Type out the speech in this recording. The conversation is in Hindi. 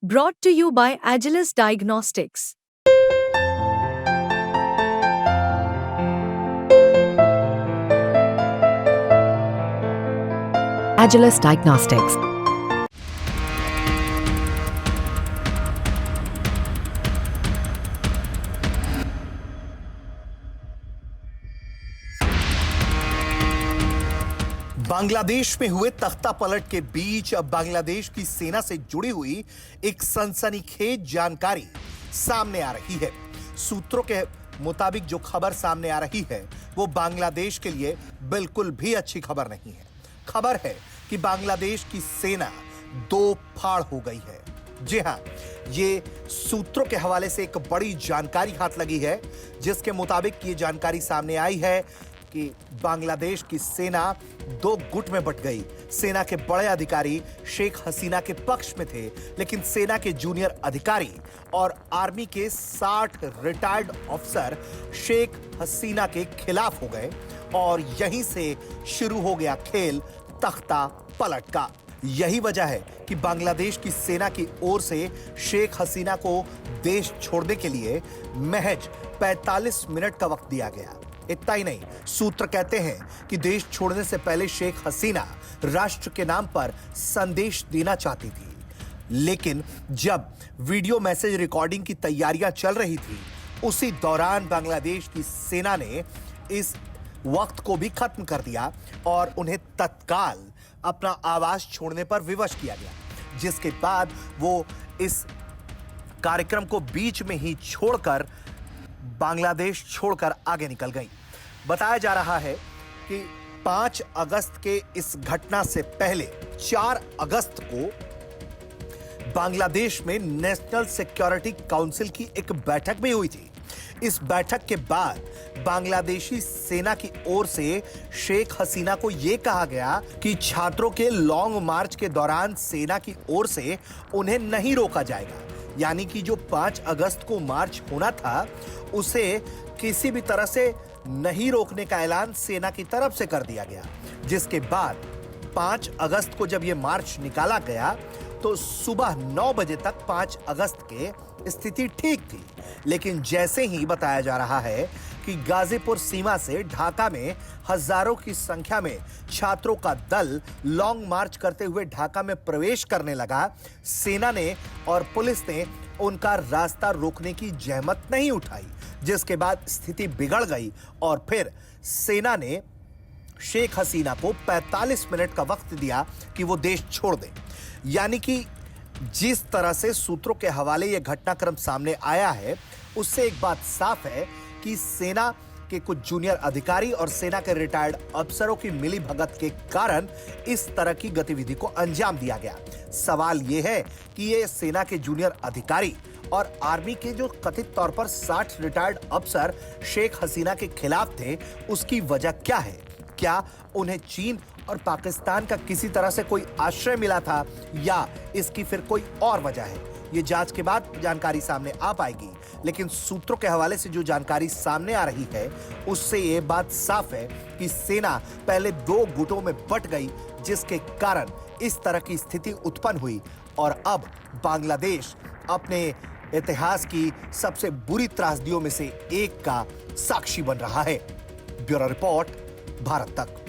Brought to you by Agilus Diagnostics. Agilus Diagnostics. Bangladesh में हुए तख्ता पलट के बीच अब बांग्लादेश की सेना से जुड़ी हुई एक सनसनीखेज जानकारी सामने आ रही है। सूत्रों के मुताबिक जो खबर सामने आ रही है वो बांग्लादेश के लिए बिल्कुल भी अच्छी खबर नहीं है। खबर है कि बांग्लादेश की सेना दो फाड़ हो गई है। जी हां, ये सूत्रों के हवाले से एक बड़ी जानकारी हाथ लगी है, जिसके मुताबिक ये जानकारी सामने आई है कि बांग्लादेश की सेना दो गुट में बंट गई। सेना के बड़े अधिकारी शेख हसीना के पक्ष में थे, लेकिन सेना के जूनियर अधिकारी और आर्मी के 60 रिटायर्ड अफसर शेख हसीना के खिलाफ हो गए और यहीं से शुरू हो गया खेल तख्ता पलट का। यही वजह है कि बांग्लादेश की सेना की ओर से शेख हसीना को देश छोड़ने के लिए महज 45 मिनट का वक्त दिया गया। इतना ही नहीं, सूत्र कहते हैं कि देश छोड़ने से पहले शेख हसीना राष्ट्र के नाम पर संदेश देना चाहती थी, लेकिन जब वीडियो मैसेज रिकॉर्डिंग की तैयारियां चल रही थी, उसी दौरान बांग्लादेश की सेना ने इस वक्त को भी खत्म कर दिया और उन्हें तत्काल अपना आवास छोड़ने पर विवश किया गया, जिसके बाद वो इस कार्यक्रम को बीच में ही छोड़कर बांग्लादेश छोड़कर आगे निकल गई। बताया जा रहा है कि 5 अगस्त के इस घटना से पहले 4 अगस्त को बांग्लादेश में नेशनल सिक्योरिटी काउंसिल की एक बैठक भी हुई थी। इस बैठक के बाद बांग्लादेशी सेना की ओर से शेख हसीना को यह कहा गया कि छात्रों के लॉन्ग मार्च के दौरान सेना की ओर से उन्हें नहीं रोका जाएगा। यानी कि जो 5 अगस्त को मार्च होना था, उसे किसी भी तरह से नहीं रोकने का ऐलान सेना की तरफ से कर दिया गया। जिसके बाद 5 अगस्त को जब यह मार्च निकाला गया तो सुबह 9 बजे तक 5 अगस्त के स्थिति ठीक थी, लेकिन जैसे ही बताया जा रहा है कि गाजीपुर सीमा से ढाका में हजारों की संख्या में छात्रों का दल लॉन्ग मार्च करते हुए ढाका में प्रवेश करने लगा, सेना ने और पुलिस ने उनका रास्ता रोकने की जहमत नहीं उठाई, जिसके बाद स्थिति बिगड़ गई और फिर सेना ने शेख हसीना को 45 मिनट का वक्त दिया कि वो देश छोड़ दे। यानी कि जिस तरह से सूत्रों के हवाले यह घटनाक्रम सामने आया है, उससे एक बात साफ है कि सेना के कुछ जूनियर अधिकारी और सेना के रिटायर्ड अफसरों की मिलीभगत के कारण इस तरह की गतिविधि को अंजाम दिया गया। सवाल यह है कि ये सेना के जूनियर अधिकारी और आर्मी के जो कथित तौर पर 60 रिटायर्ड अफसर शेख हसीना के खिलाफ थे, उसकी वजह क्या है? क्या उन्हें चीन और पाकिस्तान का किसी तरह से कोई आश्रय मिला था या इसकी फिर कोई और वजह है? ये जांच के बाद जानकारी सामने आ पाएगी, लेकिन सूत्रों के हवाले से जो जानकारी सामने आ रही है, उससे ये बात साफ है कि सेना पहले दो गुटों में बंट गई, जिसके कारण इस तरह की स्थिति उत्पन्न हुई और अब बांग्लादेश अपने इतिहास की सबसे बुरी त्रासदियों में से एक का साक्षी बन रहा है। ब्यूरो रिपोर्ट, भारत तक।